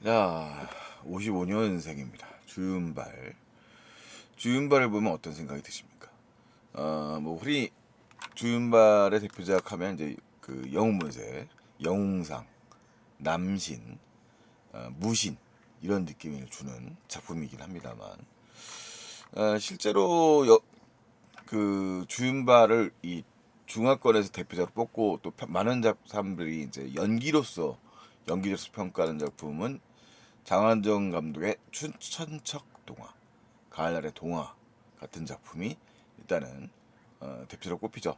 자, 55년생입니다. 주윤발. 주윤발을 보면 어떤 생각이 드십니까? 우리 주윤발의 대표작 하면 이제 그 영웅문세, 영웅상, 남신, 무신 이런 느낌을 주는 작품이긴 합니다만, 실제로 그 주윤발을 이 중화권에서 대표작으로 뽑고 또 많은 사람들이 이제 연기로서 평가하는 작품은 장한정 감독의 춘천척 동화, 가을날의 동화 같은 작품이 일단은 대표로 꼽히죠.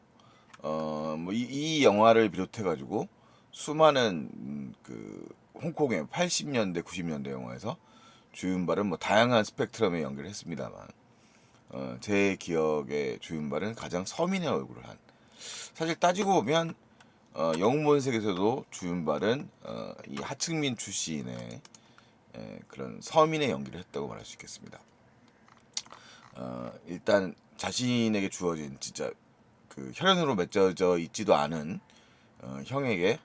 이 영화를 비롯해 가지고 수많은 그 홍콩의 80년대, 90년대 영화에서 주윤발은 뭐 다양한 스펙트럼의 연기를 했습니다만, 제 기억에 주윤발은 가장 서민의 얼굴을 한. 사실 따지고 보면 영웅본색에서도 주윤발은 이 하층민 출신의 그런 서민의 연기를 했다고 말할 수 있겠습니다. 일단 자신에게 주어진 진짜 그 혈연으로 맺어져 있지도 않은 형에게,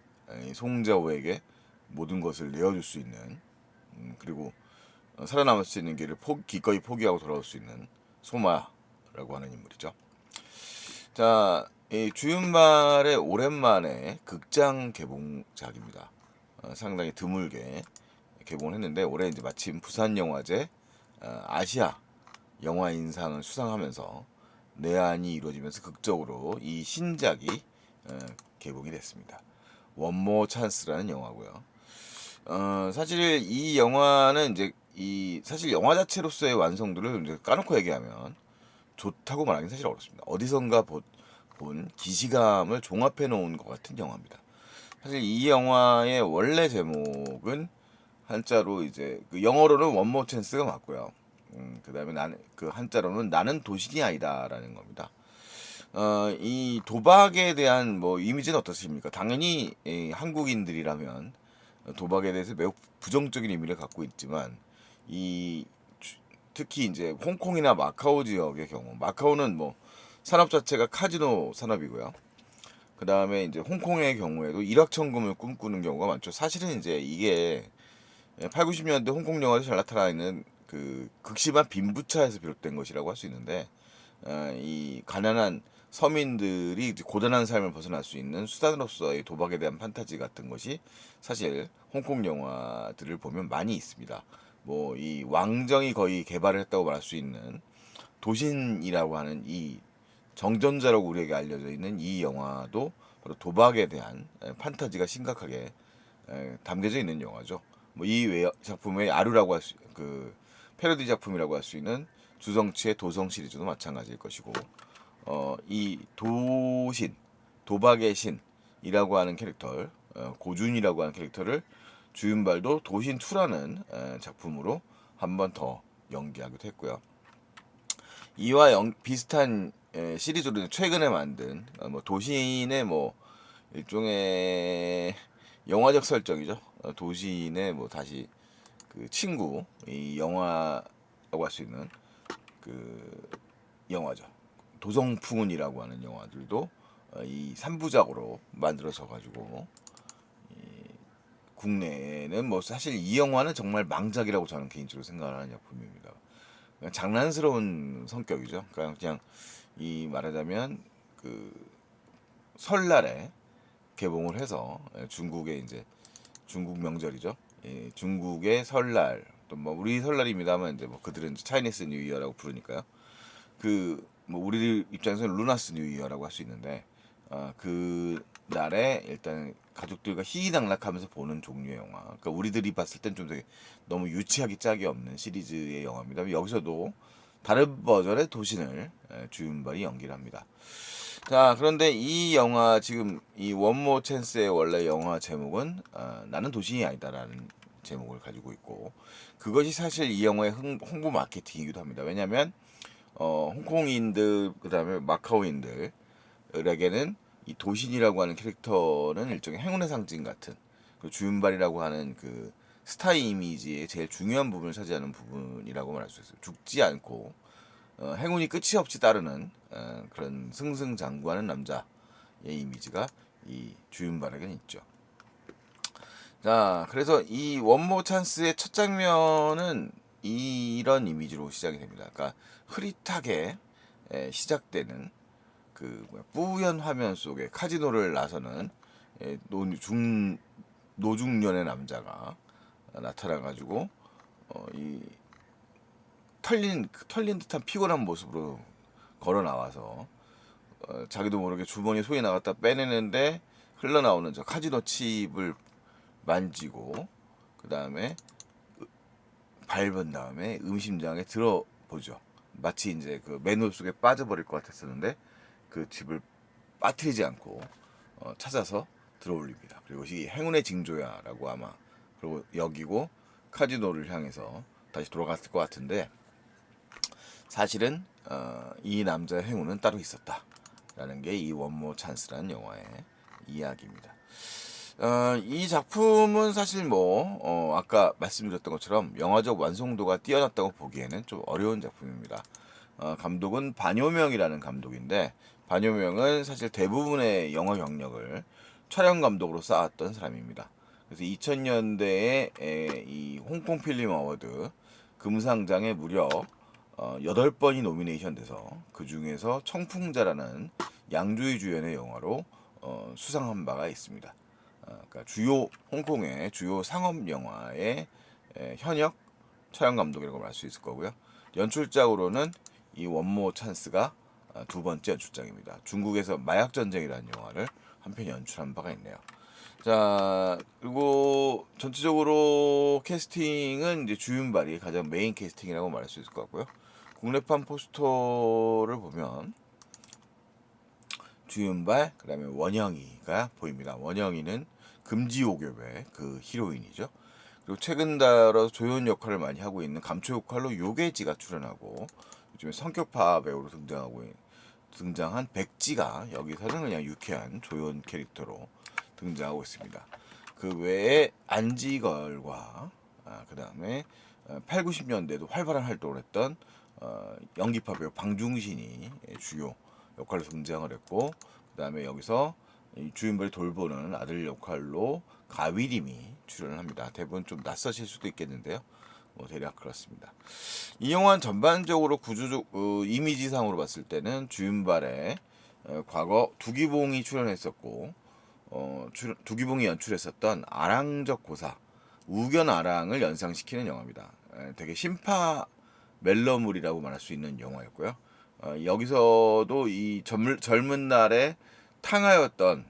송자호에게 모든 것을 내어줄 수 있는, 그리고 살아남을 수 있는 길을 기꺼이 포기하고 돌아올 수 있는 소마라고 하는 인물이죠. 자, 이 주윤발의 오랜만에 극장 개봉작입니다. 상당히 드물게 개봉을 했는데 올해 이제 마침 부산영화제 아시아 영화인상을 수상하면서 내한이 이루어지면서 극적으로 이 신작이 개봉이 됐습니다. 원모 찬스라는 영화고요. 사실 이 영화는 이제 이 사실 영화 자체로서의 완성도를 이제 까놓고 얘기하면 좋다고 말하기는 사실 어렵습니다. 어디선가 본 기시감을 종합해 놓은 것 같은 영화입니다. 사실 이 영화의 원래 제목은 한자로 이제 그 영어로는 원모 찬스가 맞고요. 그다음에 나는 그 한자로는 나는 도신이 아니다라는 겁니다. 이 도박에 대한 뭐 이미지는 어떻습니까? 당연히 한국인들이라면 도박에 대해서 매우 부정적인 의미를 갖고 있지만 이 특히 이제 홍콩이나 마카오 지역의 경우, 마카오는 뭐 산업 자체가 카지노 산업이고요. 그 다음에 이제 홍콩의 경우에도 일확천금을 꿈꾸는 경우가 많죠. 사실은 이제 이게 8, 90년대 홍콩 영화에서 잘 나타나 있는 그 극심한 빈부차에서 비롯된 것이라고 할 수 있는데, 이 가난한 서민들이 이제 고단한 삶을 벗어날 수 있는 수단으로서의 도박에 대한 판타지 같은 것이 사실 홍콩 영화들을 보면 많이 있습니다. 뭐 이 왕정이 거의 개발을 했다고 말할 수 있는 도신이라고 하는 이 정전자라고 우리에게 알려져 있는 이 영화도 바로 도박에 대한 판타지가 심각하게 담겨져 있는 영화죠. 뭐 이 외 작품의 아류라고 할 수 그 패러디 작품이라고 할 수 있는 주성치의 도성 시리즈도 마찬가지일 것이고, 이 도신, 도박의 신이라고 하는 캐릭터, 고준이라고 하는 캐릭터를 주윤발도 도신 2라는 작품으로 한 번 더 연기하기도 했고요. 이와 비슷한 시리즈로 최근에 만든 뭐 도신의 뭐 일종의 영화적 설정이죠. 도신의 뭐 다시 그 친구 이 영화라고 할 수 있는 그 영화죠. 도성풍운이라고 하는 영화들도 이 3부작으로 만들어져 가지고 국내에는 뭐 사실 이 영화는 정말 망작이라고 저는 개인적으로 생각하는 작품입니다. 그냥 장난스러운 성격이죠. 그냥 이 말하자면 그 설날에 개봉을 해서 중국의 이제 중국 명절이죠. 중국의 설날 또 뭐 우리 설날입니다만 이제 뭐 그들은 이제 차이니스 뉴 이어라고 부르니까요. 그 뭐 우리 입장에서는 루나스 뉴 이어라고 할 수 있는데 그 날에 일단 가족들과 희희낙락하면서 보는 종류의 영화. 그러니까 우리들이 봤을 땐 좀 되게 너무 유치하기 짝이 없는 시리즈의 영화입니다. 여기서도 다른 버전의 도신을 주윤발이 연기를 합니다. 자, 그런데 이 영화 지금 이 원모 찬스의 원래 영화 제목은 나는 도신이 아니다라는 제목을 가지고 있고, 그것이 사실 이 영화의 홍보 마케팅이기도 합니다. 왜냐하면 홍콩인들 그다음에 마카오인들에게는 이 도신이라고 하는 캐릭터는 일종의 행운의 상징 같은, 그 주윤발이라고 하는 그 스타 이미지의 제일 중요한 부분을 차지하는 부분이라고 말할 수 있어요. 죽지 않고 행운이 끝이 없이 따르는 그런 승승장구하는 남자의 이미지가 이 주윤발에게는 있죠. 자, 그래서 이 원모 찬스의 첫 장면은 이런 이미지로 시작이 됩니다. 그러니까 흐릿하게 시작되는 그 뿌연 화면 속에 카지노를 나서는 노중년의 남자가 나타나가지고 이 털린 듯한 피곤한 모습으로 걸어 나와서 자기도 모르게 주머니 손이 나갔다 빼내는데 흘러나오는 저 카지노 칩을 만지고 그 다음에 밟은 다음에 음심장에 들어보죠. 마치 이제 그 맨홀 속에 빠져버릴 것 같았었는데 그 칩을 빠뜨리지 않고 찾아서 들어올립니다. 그리고 이 행운의 징조야라고 아마 그리고 여기고 카지노를 향해서 다시 돌아갔을 것 같은데 사실은 이 남자의 행운은 따로 있었다라는 게 이 원모 찬스라는 영화의 이야기입니다. 이 작품은 사실 아까 말씀드렸던 것처럼 영화적 완성도가 뛰어났다고 보기에는 좀 어려운 작품입니다. 감독은 반요명이라는 감독인데 반요명은 사실 대부분의 영화 경력을 촬영 감독으로 쌓았던 사람입니다. 그래서 2000년대에 이 홍콩 필름 어워드 금상장에 무려 8번이 노미네이션 돼서 그 중에서 청풍자라는 양조위 주연의 영화로 수상한 바가 있습니다. 그러니까 홍콩의 주요 상업 영화의 현역 촬영 감독이라고 말 수 있을 거고요. 연출작으로는 이 원모 찬스가 두 번째 연출작입니다. 중국에서 마약 전쟁이라는 영화를 한 편 연출한 바가 있네요. 자, 그리고 전체적으로 캐스팅은 이제 주윤발이 가장 메인 캐스팅이라고 말할 수 있을 것 같고요. 국내판 포스터를 보면 주윤발, 그다음에 원영이가 보입니다. 원영이는 금지옥엽의 그 히로인이죠. 그리고 최근 들어 조연 역할을 많이 하고 있는 감초 역할로 요괴지가 출연하고 요즘에 성격파 배우로 등장한 백지가 여기서는 그냥 유쾌한 조연 캐릭터로 등장하고 있습니다. 그 외에 안지걸과 그 다음에 8, 90년대도 활발한 활동을 했던 연기파 배우 방중신이 주요 역할로 등장을 했고 그 다음에 여기서 주인벌이 돌보는 아들 역할로 가위림이 출연을 합니다. 대부분 좀 낯서실 수도 있겠는데요. 대략 그렇습니다. 이 영화는 전반적으로 구조적 이미지상으로 봤을 때는 주윤발의 과거 두기봉이 출연했었고 두기봉이 연출했었던 아랑적 고사 우견 아랑을 연상시키는 영화입니다. 되게 심파 멜로물이라고 말할 수 있는 영화였고요. 여기서도 이 젊은 날에 탕하였던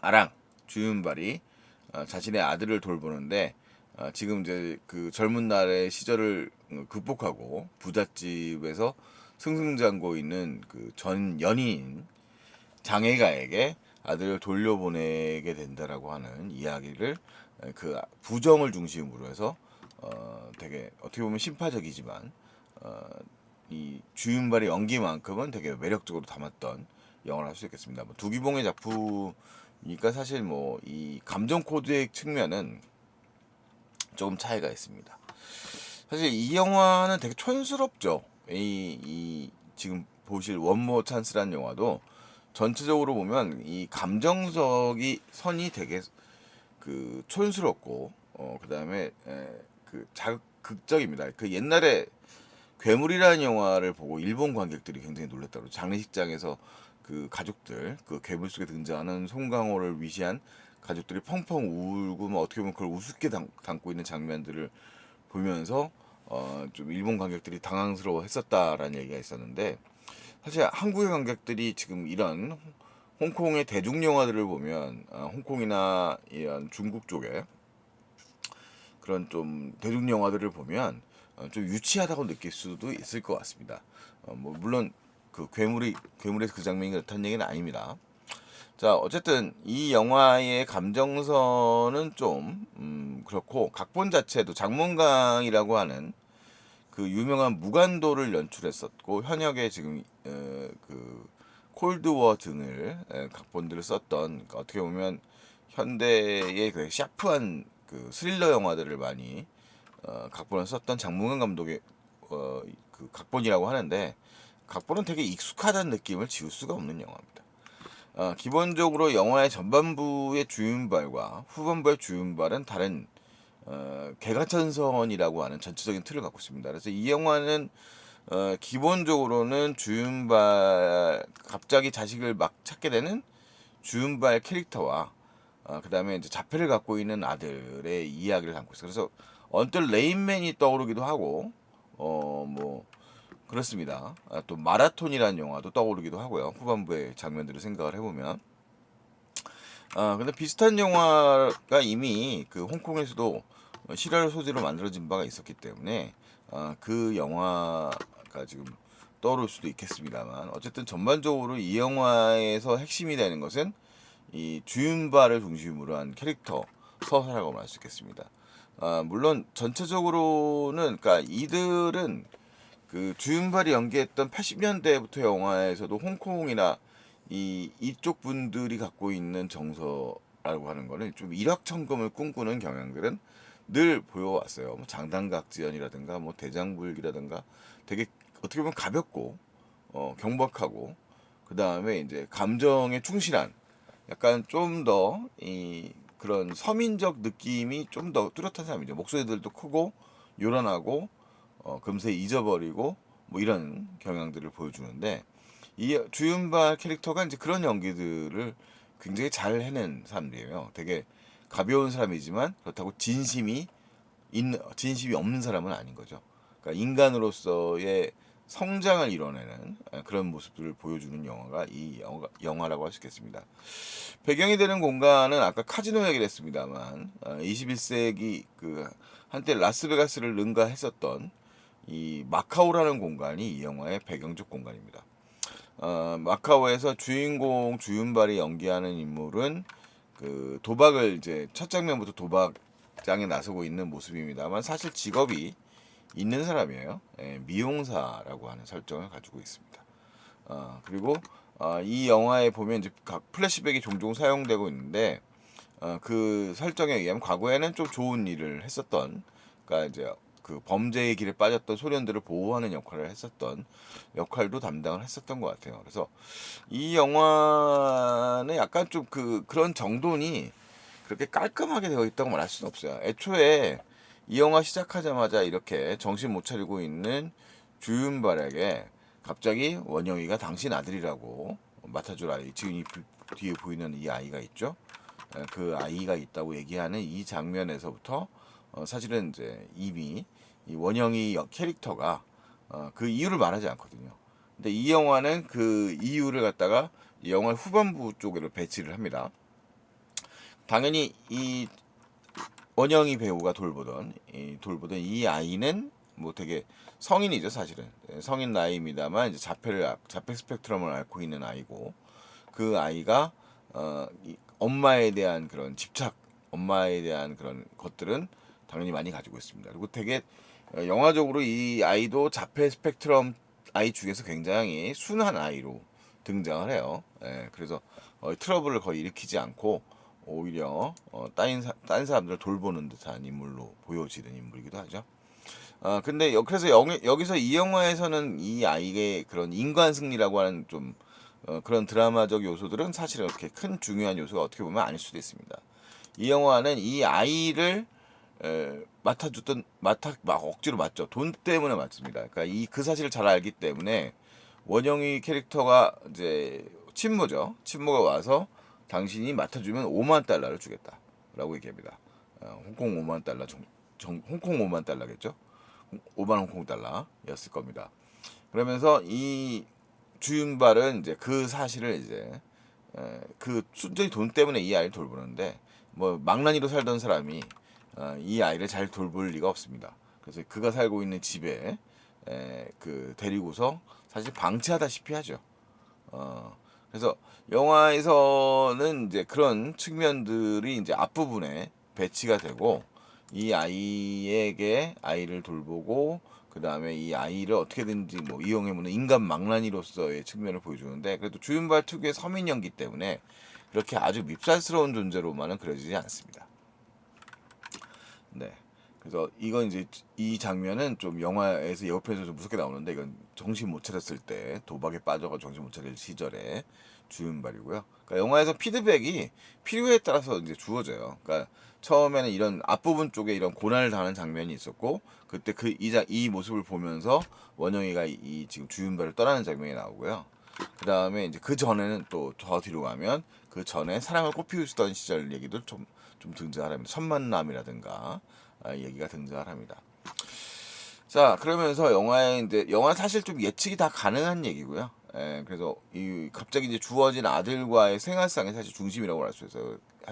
아랑 주윤발이 자신의 아들을 돌보는데 지금 이제 그 젊은 날의 시절을 극복하고 부잣집에서 승승장구 있는 그 전 연인 장애가에게 아들을 돌려보내게 된다라고 하는 이야기를 그 부정을 중심으로 해서 되게 어떻게 보면 심파적이지만 이 주윤발의 연기만큼은 되게 매력적으로 담았던 영화를 할 수 있겠습니다. 두기봉의 작품이니까 사실 이 감정 코드의 측면은 조금 차이가 있습니다. 사실 이 영화는 되게 촌스럽죠. 이 지금 보실 원모 찬스라는 영화도 전체적으로 보면 이 감정석이 선이 되게 그 촌스럽고 그다음에 그 자극적입니다. 그 옛날에 괴물이라는 영화를 보고 일본 관객들이 굉장히 놀랐다고 장례식장에서 그 가족들 그 괴물 속에 등장하는 송강호를 위시한 가족들이 펑펑 울고 어떻게 보면 그걸 우습게 담고 있는 장면들을 보면서 좀 일본 관객들이 당황스러워 했었다라는 얘기가 있었는데 사실 한국의 관객들이 지금 이런 홍콩의 대중 영화들을 보면 홍콩이나 이런 중국 쪽에 그런 좀 대중 영화들을 보면 좀 유치하다고 느낄 수도 있을 것 같습니다. 물론 그 괴물의 그 장면이 그렇다는 얘기는 아닙니다. 자, 어쨌든 이 영화의 감정선은 좀 그렇고 각본 자체도 장문강이라고 하는 그 유명한 무간도를 연출했었고 현역의 지금 그 콜드워 등을 각본들을 썼던 그러니까 어떻게 보면 현대의 그 샤프한 그 스릴러 영화들을 많이 각본을 썼던 장문강 감독의 그 각본이라고 하는데 각본은 되게 익숙하다는 느낌을 지울 수가 없는 영화입니다. 기본적으로 영화의 전반부의 주윤발과 후반부의 주윤발은 다른 개가천선이라고 하는 전체적인 틀을 갖고 있습니다. 그래서 이 영화는 기본적으로는 주윤발 갑자기 자식을 막 찾게 되는 주윤발 캐릭터와 그 다음에 이제 자폐를 갖고 있는 아들의 이야기를 담고 있어요. 그래서 언뜻 레인맨이 떠오르기도 하고 뭐 그렇습니다. 또 마라톤이라는 영화도 떠오르기도 하고요. 후반부의 장면들을 생각을 해보면 근데 비슷한 영화가 이미 그 홍콩에서도 실화를 소재로 만들어진 바가 있었기 때문에 그 영화가 지금 떠오를 수도 있겠습니다만 어쨌든 전반적으로 이 영화에서 핵심이 되는 것은 이 주윤발을 중심으로 한 캐릭터 서사라고 말 수 있겠습니다. 물론 전체적으로는 그러니까 이들은 그 주윤발이 연기했던 80년대부터 영화에서도 홍콩이나 이쪽 분들이 갖고 있는 정서라고 하는 거는 좀 일확천금을 꿈꾸는 경향들은 늘 보여왔어요. 뭐 장단각지연이라든가 뭐 대장불기라든가 되게 어떻게 보면 가볍고 경박하고 그 다음에 이제 감정에 충실한 약간 좀 더 이 그런 서민적 느낌이 좀 더 뚜렷한 사람이죠. 목소리들도 크고 요란하고 금세 잊어버리고 뭐 이런 경향들을 보여주는데 이 주윤발 캐릭터가 이제 그런 연기들을 굉장히 잘 해낸 사람이에요. 되게 가벼운 사람이지만 그렇다고 진심이 없는 사람은 아닌 거죠. 그러니까 인간으로서의 성장을 이뤄내는 그런 모습들을 보여주는 영화가 영화라고 할 수 있겠습니다. 배경이 되는 공간은 아까 카지노 얘기를 했습니다만 21세기 그 한때 라스베가스를 능가했었던 이 마카오라는 공간이 이 영화의 배경적 공간입니다. 마카오에서 주인공 주윤발이 연기하는 인물은 그 도박을 이제 첫 장면부터 도박장에 나서고 있는 모습입니다만 사실 직업이 있는 사람이에요. 미용사라고 하는 설정을 가지고 있습니다. 그리고 이 영화에 보면 이제 각 플래시백이 종종 사용되고 있는데 그 설정에 의하면 과거에는 좀 좋은 일을 했었던, 그러니까 이제 그 범죄의 길에 빠졌던 소년들을 보호하는 역할을 했었던 역할도 담당을 했었던 것 같아요. 그래서 이 영화는 약간 좀 그런 정돈이 그렇게 깔끔하게 되어 있다고 말할 수는 없어요. 애초에 이 영화 시작하자마자 이렇게 정신 못 차리고 있는 주윤발에게 갑자기 원영이가 당신 아들이라고 맡아줄 아이, 지금 뒤에 보이는 이 아이가 있죠. 그 아이가 있다고 얘기하는 이 장면에서부터 사실은 이제 이미 이 원영이 캐릭터가 그 이유를 말하지 않거든요. 근데 이 영화는 그 이유를 갖다가 이 영화 후반부 쪽으로 배치를 합니다. 당연히 이 원영이 배우가 돌보던 이 아이는 뭐 되게 성인이죠, 사실은. 성인 나이입니다만 이제 자폐 스펙트럼을 앓고 있는 아이고, 그 아이가 엄마에 대한 그런 집착, 엄마에 대한 그런 것들은 당연히 많이 가지고 있습니다. 그리고 되게 영화적으로 이 아이도 자폐 스펙트럼 아이 중에서 굉장히 순한 아이로 등장을 해요. 그래서 트러블을 거의 일으키지 않고 오히려 딴 사람들을 돌보는 듯한 인물로 보여지는 인물이기도 하죠. 근데 그래서 여기서 이 영화에서는 이 아이의 그런 인간 승리라고 하는 좀 그런 드라마적 요소들은 사실은 그렇게 큰 중요한 요소가 어떻게 보면 아닐 수도 있습니다. 이 영화는 이 아이를 막 억지로 맞죠. 돈 때문에 맞습니다. 그러니까 그 사실을 잘 알기 때문에 원영이 캐릭터가 이제 친모가 와서 당신이 맡아주면 5만 달러를 주겠다라고 얘기합니다. 홍콩 5만 달러 홍콩 5만 달러겠죠. 5만 홍콩 달러였을 겁니다. 그러면서 이 주윤발은 이제 그 사실을 이제 그 순전히 돈 때문에 이 아이를 돌보는데 뭐 망나니로 살던 사람이 이 아이를 잘 돌볼 리가 없습니다. 그래서 그가 살고 있는 집에 그 데리고서 사실 방치하다시피 하죠. 그래서 영화에서는 이제 그런 측면들이 이제 앞부분에 배치가 되고 이 아이에게 아이를 돌보고 그 다음에 이 아이를 어떻게든지 뭐 이용해보는 인간 망나니로서의 측면을 보여주는데 그래도 주윤발 특유의 서민 연기 때문에 그렇게 아주 밉살스러운 존재로만은 그려지지 않습니다. 네. 그래서 이건 이제 이 장면은 좀 영화에서 예고편에서 좀 무섭게 나오는데 이건 정신 못 차렸을 때 도박에 빠져가 정신 못 차릴 시절에 주윤발이고요. 그러니까 영화에서 피드백이 필요에 따라서 이제 주어져요. 그러니까 처음에는 이런 앞부분 쪽에 이런 고난을 당하는 장면이 있었고 그때 이 모습을 보면서 원영이가 이 지금 주윤발을 떠나는 장면이 나오고요. 그 다음에 이제 그 전에는 또 더 뒤로 가면 그 전에 사랑을 꽃피우시던 시절 얘기도 좀 등장을 합니다. 첫 만남이라든가 얘기가 등장을 합니다. 자, 그러면서 영화는 사실 좀 예측이 다 가능한 얘기고요. 그래서 이 갑자기 이제 주어진 아들과의 생활상이 사실 중심이라고 할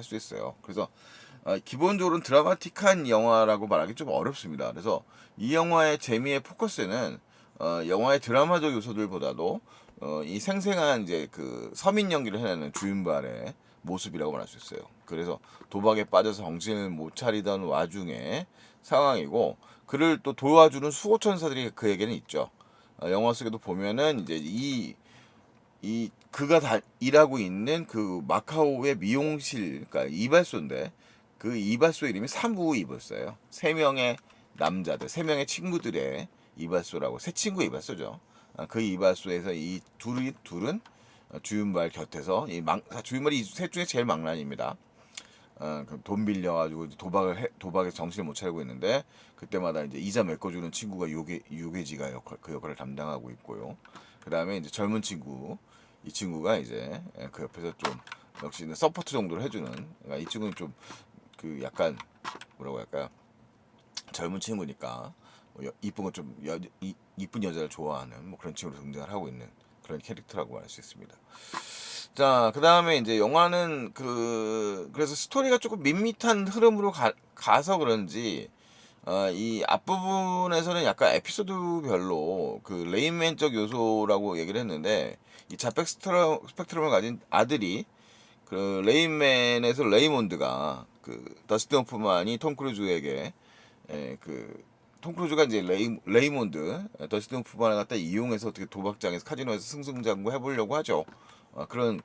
수 있어요. 그래서 기본적으로는 드라마틱한 영화라고 말하기 좀 어렵습니다. 그래서 이 영화의 재미의 포커스는 영화의 드라마적 요소들보다도 이 생생한 이제 그 서민 연기를 해내는 주윤발의 모습이라고 말할 수 있어요. 그래서 도박에 빠져서 정신을 못 차리던 와중에 상황이고 그를 또 도와주는 수호천사들이 그에게는 있죠. 영화 속에도 보면은 이제 이 그가 일하고 있는 그 마카오의 미용실, 그러니까 이발소인데 그 이발소 이름이 사무 이발소예요. 세 명의 남자들, 세 명의 친구들의 이발소라고 세 친구 이발소죠. 그 이발소에서 이 둘은 주윤발 곁에서 주윤발이 셋 중에 제일 망난입니다. 돈 빌려가지고 도박에 정신을 못 차리고 있는데 그때마다 이제 이자 메꿔주는 친구가 요괴지가 그 역할을 담당하고 있고요. 그 다음에 이제 젊은 친구 이 친구가 이제 그 옆에서 좀 역시 서포트 정도를 해주는 그러니까 이 친구는 좀 그 약간 뭐라고 할까요? 젊은 친구니까 뭐 이쁜 거좀 이쁜 여자를 좋아하는 뭐 그런 친구로 등장을 하고 있는 그런 캐릭터라고 할 수 있습니다. 자, 그 다음에 이제 영화는 그래서 스토리가 조금 밋밋한 흐름으로 가서 그런지, 이 앞부분에서는 약간 에피소드별로 그 레인맨적 요소라고 얘기를 했는데, 이 자백 스펙트럼을 가진 아들이 그 레인맨에서 레이몬드가 그 더스틴 호프만이 톰 크루즈에게 톰 크루즈가 이제 레이몬드 더스틴 호프만을 갖다 이용해서 어떻게 도박장에서 카지노에서 승승장구 해보려고 하죠. 그런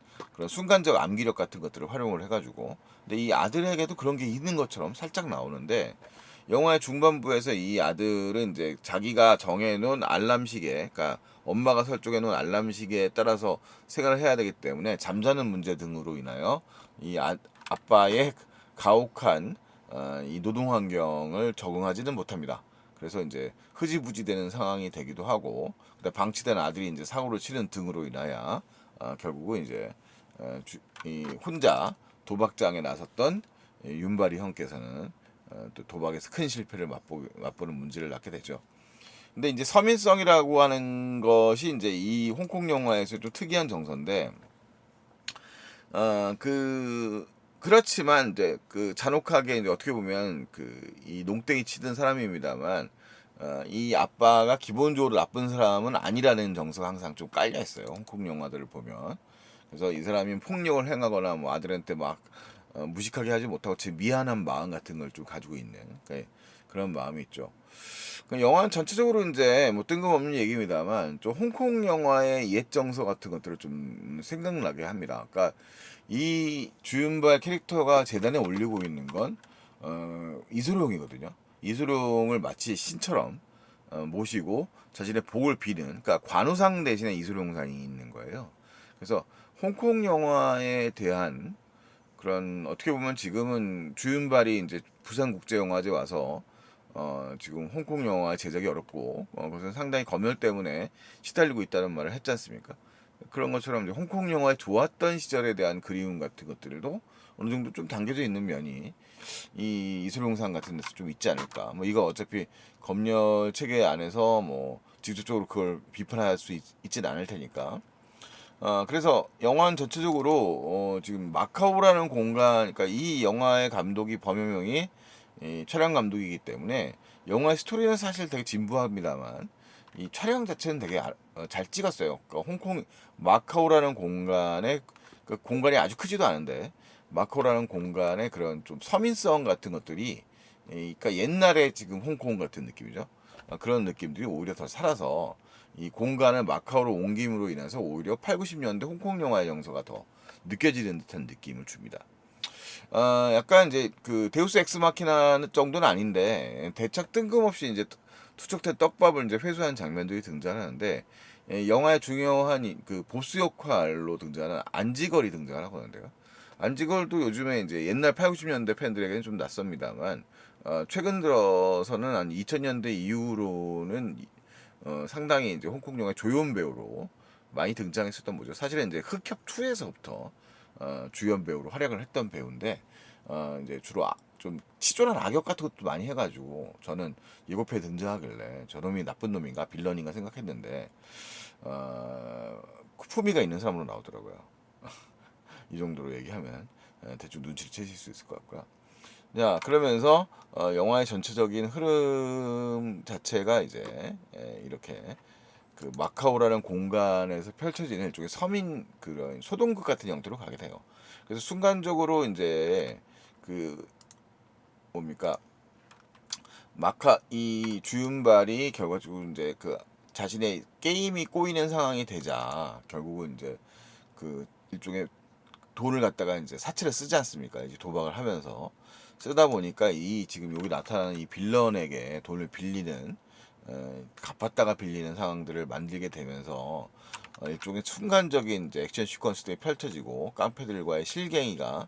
순간적 암기력 같은 것들을 활용을 해가지고 근데 이 아들에게도 그런 게 있는 것처럼 살짝 나오는데 영화의 중반부에서 이 아들은 이제 자기가 정해놓은 알람 시계, 그러니까 엄마가 설정해놓은 알람 시계에 따라서 생활을 해야 되기 때문에 잠자는 문제 등으로 인하여 아빠의 가혹한 이 노동 환경을 적응하지는 못합니다. 그래서 이제 흐지부지 되는 상황이 되기도 하고, 방치된 아들이 이제 사고를 치는 등으로 인하여 결국은 이제 혼자 도박장에 나섰던 윤발이 형께서는 또 도박에서 큰 실패를 맛보는 문제를 낳게 되죠. 근데 이제 서민성이라고 하는 것이 이제 이 홍콩 영화에서 좀 특이한 정서인데, 그렇지만 이제 그 잔혹하게 이제 어떻게 보면 이 농땡이 치던 사람입니다만, 이 아빠가 기본적으로 나쁜 사람은 아니라는 정서가 항상 좀 깔려 있어요. 홍콩 영화들을 보면. 그래서 이 사람이 폭력을 행하거나 뭐 아들한테 막 무식하게 하지 못하고 제 미안한 마음 같은 걸 좀 가지고 있는 그런 마음이 있죠. 그 영화는 전체적으로 이제 뭐 뜬금없는 얘기입니다만 좀 홍콩 영화의 옛 정서 같은 것들을 좀 생각나게 합니다. 그러니까 이 주윤발 캐릭터가 재단에 올리고 있는 건 이소룡이거든요. 이소룡을 마치 신처럼 모시고 자신의 복을 비는 그러니까 관우상 대신에 이소룡상이 있는 거예요. 그래서 홍콩 영화에 대한 그런 어떻게 보면 지금은 주윤발이 이제 부산국제영화제 와서 지금 홍콩 영화 제작이 어렵고 그것은 상당히 검열 때문에 시달리고 있다는 말을 했지 않습니까? 그런 것처럼 이제 홍콩 영화에 좋았던 시절에 대한 그리움 같은 것들도 어느 정도 좀 담겨져 있는 면이 이 이소룡상 같은 데서 좀 있지 않을까. 뭐 이거 어차피 검열 체계 안에서 뭐 직접적으로 그걸 비판할 수 있진 않을 테니까. 그래서 영화는 전체적으로 지금 마카오라는 공간, 그러니까 이 영화의 감독이 범여명이 이 촬영 감독이기 때문에 영화의 스토리는 사실 되게 진부합니다만 이 촬영 자체는 되게 잘 찍었어요. 그러니까 홍콩 마카오라는 공간에 그 공간이 아주 크지도 않은데 마카오라는 공간에 그런 좀 서민성 같은 것들이 그러니까 옛날에 지금 홍콩 같은 느낌이죠. 그런 느낌들이 오히려 더 살아서 이 공간을 마카오로 옮김으로 인해서 오히려 8, 90년대 홍콩 영화의 정서가 더 느껴지는 듯한 느낌을 줍니다. 약간 이제 그 데우스 엑스 마키나 정도는 아닌데 대착 뜬금없이 이제 투척된 떡밥을 이제 회수한 장면들이 등장하는데 영화의 중요한 그 보스 역할로 등장하는 안지걸이 등장을 하거든요. 안지걸도 요즘에 이제 옛날 8, 90년대 팬들에게는 좀 낯섭니다만 최근 들어서는 한 2000년대 이후로는 상당히 이제 홍콩 영화의 조연 배우로 많이 등장했었던 분이죠. 사실은 이제 흑협 2에서부터 주연 배우로 활약을 했던 배우인데 이제 주로 좀 치졸한 악역 같은 것도 많이 해가지고 저는 예고편에 등장하길래 저놈이 나쁜 놈인가 빌런인가 생각했는데 품위가 있는 사람으로 나오더라고요. 이 정도로 얘기하면 대충 눈치를 채실 수 있을 것 같고요. 자, 그러면서 영화의 전체적인 흐름 자체가 이제 이렇게 그 마카오라는 공간에서 펼쳐지는 일종의 서민 그런 소동극 같은 형태로 가게 돼요. 그래서 순간적으로 이제 그 뭡니까 이 주윤발이 결과적으로 이제 그 자신의 게임이 꼬이는 상황이 되자 결국은 이제 그 일종의 돈을 갖다가 이제 사채를 쓰지 않습니까? 이제 도박을 하면서 쓰다 보니까 이 지금 여기 나타나는 이 빌런에게 돈을 빌리는 갚았다가 빌리는 상황들을 만들게 되면서 일종의 순간적인 이제 액션 시퀀스들이 펼쳐지고 깡패들과의 실갱이가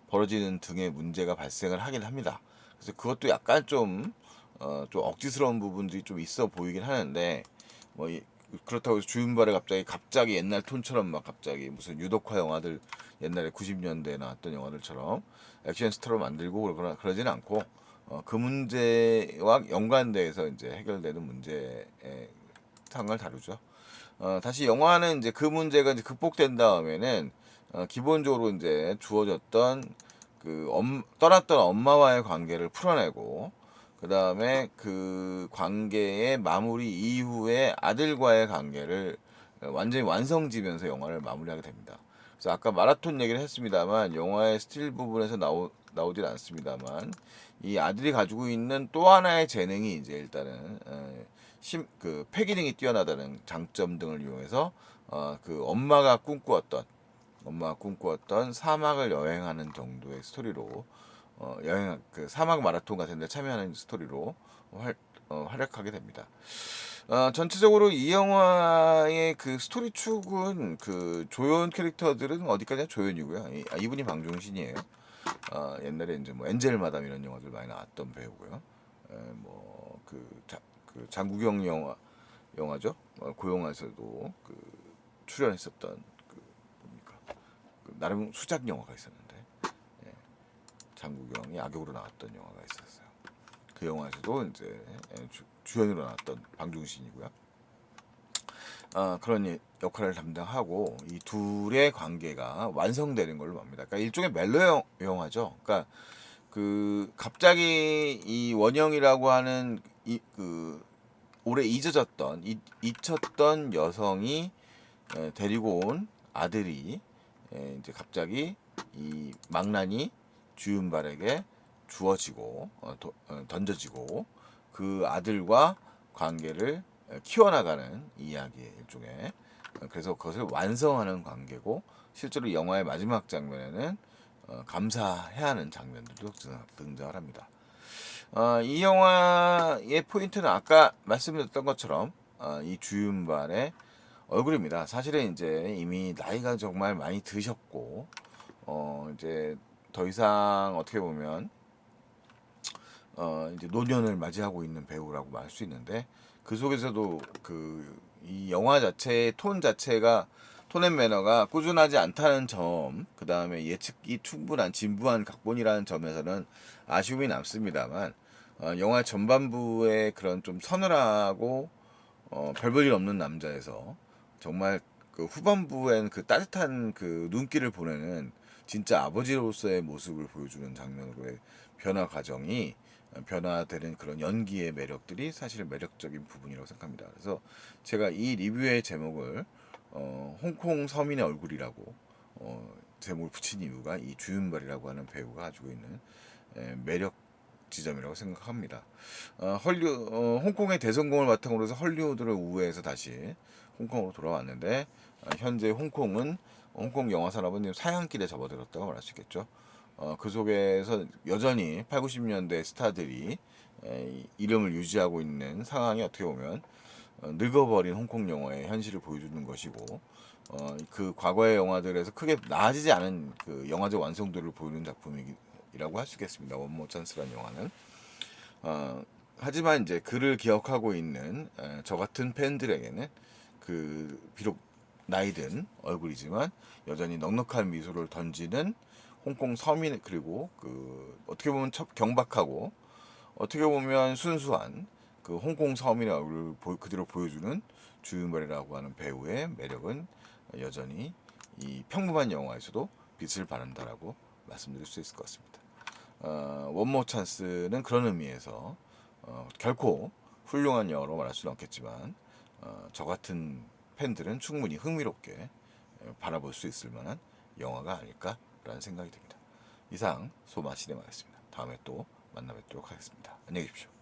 벌어지는 등의 문제가 발생을 하긴 합니다. 그래서 그것도 약간 좀 억지스러운 부분들이 좀 있어 보이긴 하는데 뭐 그렇다고 해서 주윤발이 갑자기 옛날 톤처럼 막 갑자기 무슨 유독화 영화들 옛날에 90년대에 나왔던 영화들처럼 액션 스타로 만들고 그러지는 않고 그 문제와 연관돼서 이제 해결되는 문제의 상을 다루죠. 다시 영화는 이제 그 문제가 이제 극복된 다음에는 기본적으로 이제 주어졌던 그 떠났던 엄마와의 관계를 풀어내고 그 다음에 그 관계의 마무리 이후에 아들과의 관계를 완전히 완성지면서 영화를 마무리하게 됩니다. 그래서 아까 마라톤 얘기를 했습니다만 영화의 스틸 부분에서 나오진 않습니다만 이 아들이 가지고 있는 또 하나의 재능이 이제 일단은 그 폐기능이 뛰어나다는 장점 등을 이용해서 그 엄마가 꿈꾸었던 사막을 여행하는 정도의 스토리로 여행 그 사막 마라톤 같은 데 참여하는 스토리로 활약하게 됩니다. 전체적으로 이 영화의 그 스토리 축은 그 조연 캐릭터들은 어디까지나 조연이고요. 이분이 방종신이에요. 옛날에 이제 뭐 엔젤 마담 이런 영화들 많이 나왔던 배우고요. 그 장국영 영화죠. 그 영화에서도 그 출연했었던 그 뭡니까 그 나름 수작 영화가 있었는데 예, 장국영이 악역으로 나왔던 영화가 있었어요. 그 영화에서도 이제 주연으로 나왔던 방종신이고요. 그런 역할을 담당하고 이 둘의 관계가 완성되는 걸로 봅니다. 그러니까 일종의 멜로 영화죠. 그러니까 그 갑자기 이 원영이라고 하는 그 오래 잊혔던 여성이 데리고 온 아들이 이제 갑자기 이 망나니 주윤발에게 주어지고 던져지고 그 아들과 관계를 키워나가는 이야기의 일종의 그래서 그것을 완성하는 관계고 실제로 영화의 마지막 장면에는 감사해야 하는 장면들도 등장을 합니다. 이 영화의 포인트는 아까 말씀드렸던 것처럼 이 주윤발의 얼굴입니다. 사실은 이제 이미 나이가 정말 많이 드셨고 이제 더 이상 어떻게 보면 이제 노년을 맞이하고 있는 배우라고 말할 수 있는데 그 속에서도 그 이 영화 자체의 톤 자체가 톤앤 매너가 꾸준하지 않다는 점, 그 다음에 예측이 충분한 진부한 각본이라는 점에서는 아쉬움이 남습니다만 영화 전반부의 그런 좀 서늘하고 별볼일 없는 남자에서 정말 그 후반부엔 그 따뜻한 그 눈길을 보내는 진짜 아버지로서의 모습을 보여주는 장면으로의 변화 과정이 변화되는 그런 연기의 매력들이 사실 매력적인 부분이라고 생각합니다. 그래서 제가 이 리뷰의 제목을 홍콩 서민의 얼굴이라고 제목을 붙인 이유가 이 주윤발이라고 하는 배우가 가지고 있는 매력 지점이라고 생각합니다. 홍콩의 대성공을 바탕으로 해서 헐리우드를 우회해서 다시 홍콩으로 돌아왔는데 현재 홍콩 영화 산업은 사양길에 접어들었다고 말할 수 있겠죠. 그 속에서 여전히 8, 90년대 스타들이 이름을 유지하고 있는 상황이 어떻게 보면 늙어버린 홍콩 영화의 현실을 보여주는 것이고, 그 과거의 영화들에서 크게 나아지지 않은 그 영화적 완성도를 보이는 작품이라고 할 수 있겠습니다. 원모 찬스라는 영화는. 하지만 이제 그를 기억하고 있는 저 같은 팬들에게는 그 비록 나이든 얼굴이지만 여전히 넉넉한 미소를 던지는 홍콩 서민, 그리고 그 어떻게 보면 경박하고 어떻게 보면 순수한 그 홍콩 서민의 얼굴을 그대로 보여주는 주윤발이라고 하는 배우의 매력은 여전히 이 평범한 영화에서도 빛을 발한다라고 말씀드릴 수 있을 것 같습니다. 원모 찬스는 그런 의미에서 결코 훌륭한 영화로 말할 수는 없겠지만 저 같은 팬들은 충분히 흥미롭게 바라볼 수 있을 만한 영화가 아닐까라는 생각이 듭니다. 이상 소마 시네마였습니다. 다음에 또 만나 뵙도록 하겠습니다. 안녕히 계십시오.